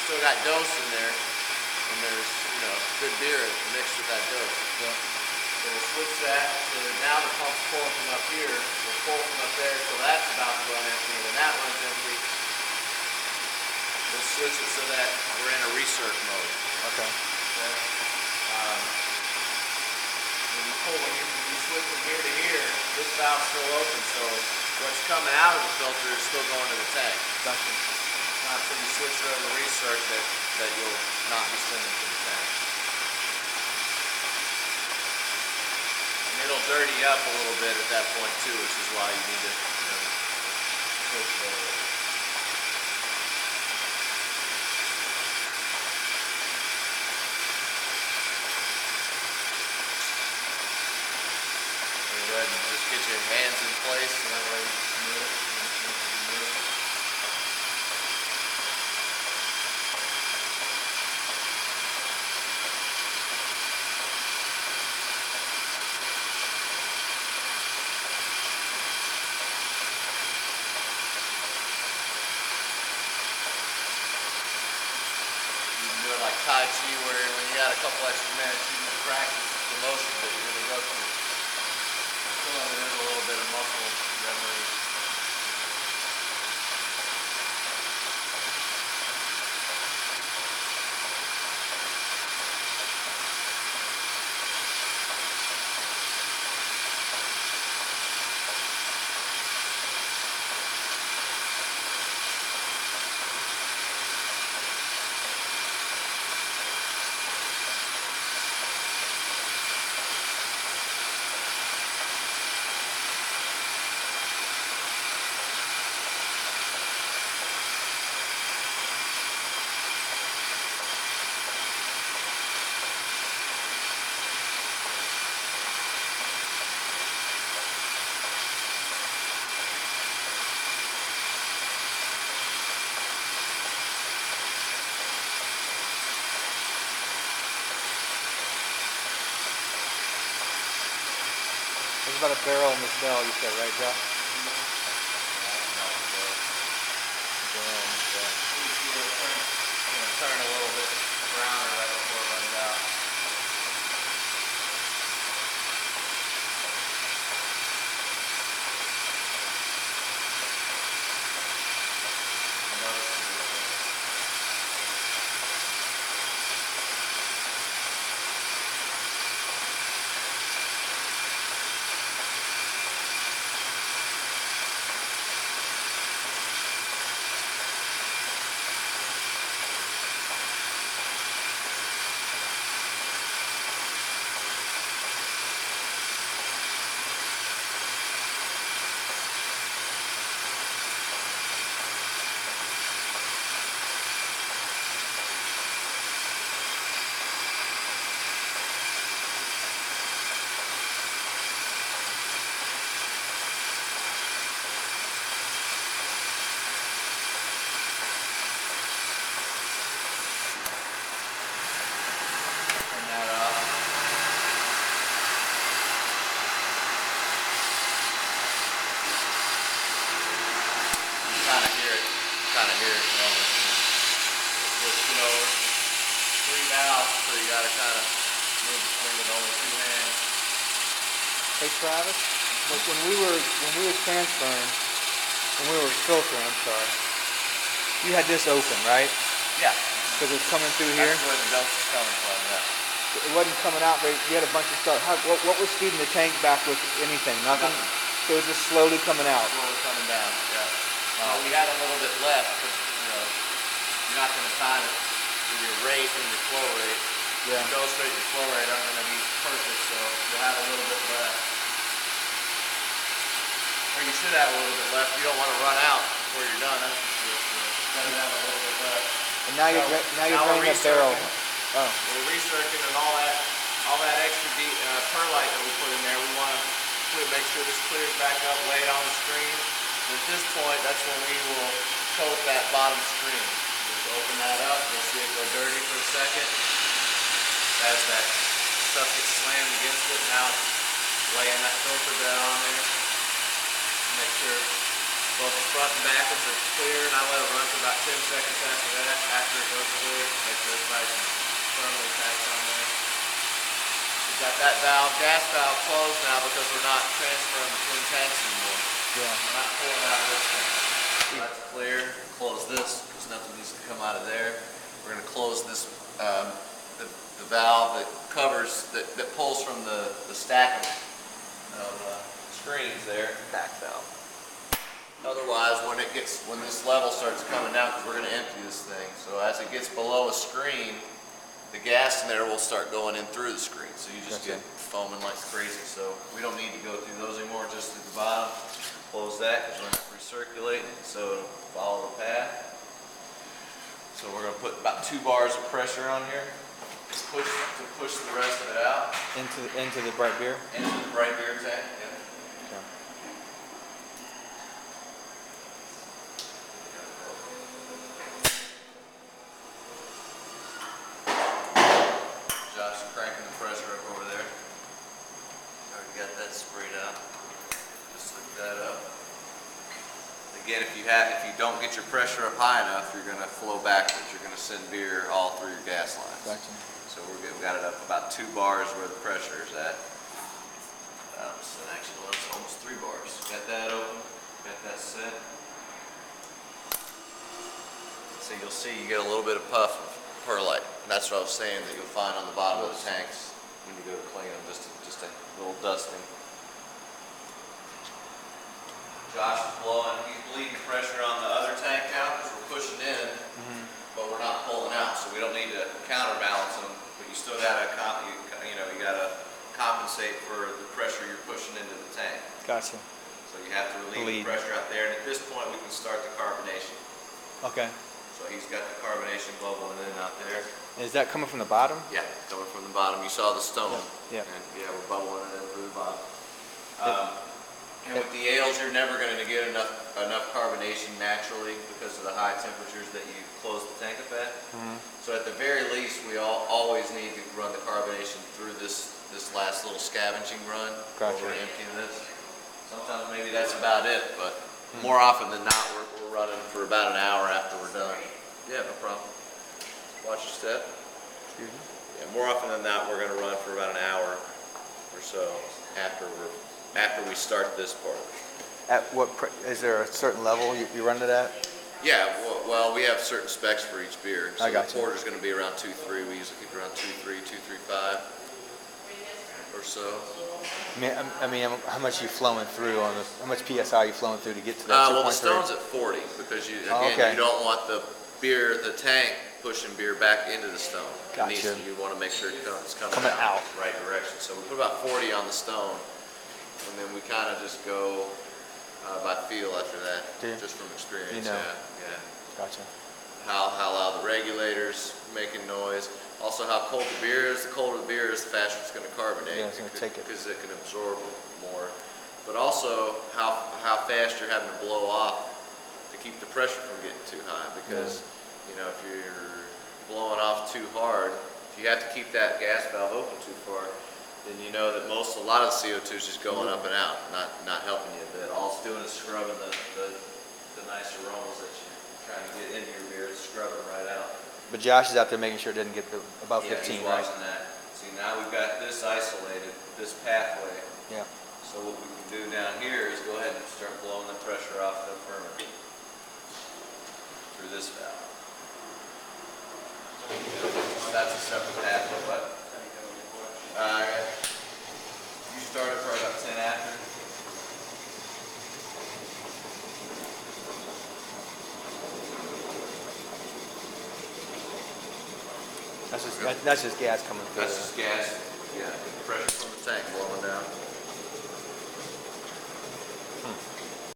still got dose in there, and there's, you know, good beer mixed with that dose. Yeah. So we'll switch that, so that now the pump's pulling from up here, we'll pull from up there, so that's about to run empty, and when that runs empty, we'll switch it so that we're in a recirc mode. Okay. When you switch from here to here, this valve's still open, so what's coming out of the filter is still going to the tank. Gotcha. Not until you switch it over to recirc that you'll not be sending to the tank. And it'll dirty up a little bit at that point too, which is why you need to switch it over. Go ahead and just get your hands in place, and that way you move it. You can do it like Tai Chi, where when you got a couple extra minutes, you can practice the motions that you're going to go through. Filling in a little bit of muscle memory. There's about a barrel in this bell, you said, right, Joe? Turn a little bit browner right before it runs out. Kind of hear it going. Switching over. 3 valves, so you got to kind of move between with only 2 hands. Hey Travis, like when we were transferring, when we were filtering, I'm sorry, you had this open, right? Yeah. Because it's coming through here? That's where the dose is coming from, yeah. It wasn't coming out, but you had a bunch of stuff. What was feeding the tank back with anything? Nothing? So it was just slowly coming out? Slowly coming down, yeah. We had a little bit left, because, you know, you're not going to time it with your rate and your flow rate. Yeah. Your dose rate and your flow rate aren't going to be perfect, so you'll have a little bit left. Or you should have a little bit left. You don't want to run out before you're done, that's for sure. So you have a little bit left. And now you're draining that barrel. Oh. We're recircling and all that extra perlite that we put in there, we want to make sure this clears back up, lay it on the screen. And at this point, that's when we will coat that bottom screen. Just open that up, you'll see it go dirty for a second. As that stuff gets slammed against it, now it's laying that filter bed on there. Make sure both the front and back ones are clear, and I let it run for about about 10 seconds after that, after it goes clear, make sure it's nice and firmly packed on there. We've got that valve, gas valve closed now because we're not transferring between tanks anymore. Yeah. We're not pulling out of this tank. So that's clear. Close this because nothing needs to come out of there. We're going to close this, the valve that covers, that pulls from the stack of screens there. Back valve. Otherwise, when this level starts coming down, because we're going to empty this thing, so as it gets below a screen, the gas in there will start going in through the screen. So you just get foaming like crazy. So we don't need to go through those anymore. Just at the bottom, close that because we're not recirculating it, so it'll follow the path. So we're going to put about 2 bars of pressure on here to push the rest of it out Into the bright beer. into the bright beer tank. Yeah. Josh is cranking the pressure up over there. Already got that sprayed out. Just lift that up. Again, if you don't get your pressure up high enough, you're going to flow backwards. You're going to send beer all through your gas lines. Gotcha. So we've got it up about 2 bars where the pressure is at. So actually, it's almost 3 bars. Got that open. Got that set. So you'll see you get a little bit of puff of perlite. And that's what I was saying that you'll find on the bottom of the tanks when you go to clean them. Just a little dusting. Josh is blowing, he's bleeding pressure on the other tank now because we're pushing in, but we're not pulling out, so we don't need to counterbalance them. But you still gotta, you gotta compensate for the pressure you're pushing into the tank. Gotcha. So you have to relieve the pressure out there, and at this point we can start the carbonation. Okay. So he's got the carbonation bubbling in out there. Is that coming from the bottom? Yeah, coming from the bottom. You saw the stone. Yeah. And yeah, we're bubbling it in through the bottom. And with the ales, you're never going to get enough carbonation naturally because of the high temperatures that you close the tank up at. So at the very least, we always need to run the carbonation through this last little scavenging run. Gotcha. Where we're emptying this. Sometimes maybe that's about it, but more often than not, we're running for about an hour after we're done. Yeah, no problem. Watch your step. Excuse me. Yeah, more often than not, we're going to run for about an hour or so after we start this part. At what is there a certain level you run it at? Yeah, well, we have certain specs for each beer. So I got the porter's going to be around 2.3. We usually keep it around 2.3, 2.35 or so. I mean, how much are you flowing through how much PSI are you flowing through to get to that 2.3? Well, the stone's at 40 because you don't want the tank pushing beer back into the stone. Gotcha. You want to make sure it's coming out the right direction. So we put about 40 on the stone. And then we kind of just go by feel after that, just from experience. You know. Yeah. Gotcha. How loud the regulator's making noise. Also, how cold the beer is. The colder the beer is, the faster it's going to carbonate. Yeah, it's going to take it. Because it can absorb more. But also, how fast you're having to blow off to keep the pressure from getting too high. Because you know, if you're blowing off too hard, if you have to keep that gas valve open too far, then you know that a lot of the CO2 is just going up and out, not helping you a bit. All it's doing is scrubbing the nice aromas that you're trying to get into your beer. It's scrubbing right out. But Josh is out there making sure it doesn't get above 15, he's right? watching that. See, now we've got this isolated, this pathway. Yeah. So what we can do down here is go ahead and start blowing the pressure off the ferment through this valve. That's a separate pathway. What? You started probably about 10 after. That's just gas coming through. That's just gas. Yeah, pressure from the tank blowing down.